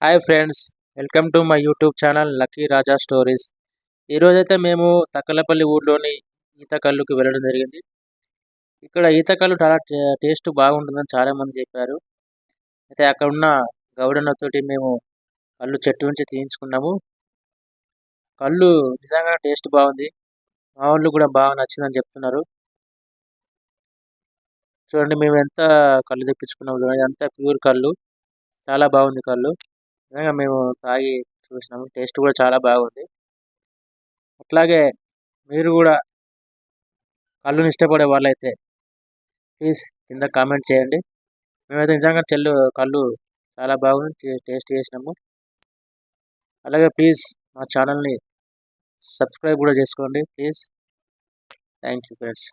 Hi friends, welcome to my YouTube channel lucky Raja stories. ఈరోజైతే మేము తక్కలపల్లి ఊర్లోని ఈత కల్లుకి వెళ్ళడం జరిగింది. ఇక్కడ ఈత కల్లు చాలా టేస్ట్ బాగుంటుందని చాలామంది చెప్పారు. అయితే అక్కడ ఉన్న గౌడన్నతోటి మేము కళ్ళు చెట్టు నుంచి తీయించుకున్నాము. కళ్ళు నిజంగా టేస్ట్ బాగుంది. మా వాళ్ళు కూడా బాగా నచ్చిందని చెప్తున్నారు. చూడండి, మేము ఎంత కళ్ళు తెప్పించుకున్నాము చూడండి, ఎంత ప్యూర్ కళ్ళు. చాలా బాగుంది కళ్ళు. నిజంగా మేము తాగి చూసినాము, టేస్ట్ కూడా చాలా బాగుంది. అట్లాగే మీరు కూడా కళ్ళుని ఇష్టపడే వాళ్ళైతే ప్లీజ్ కింద కామెంట్ చేయండి. మేమైతే నిజంగా కళ్ళు చాలా బాగుంది, టేస్ట్ చేసినాము. అలాగే ప్లీజ్ మా ఛానల్ని సబ్స్క్రైబ్ కూడా చేసుకోండి ప్లీజ్. Thank you friends.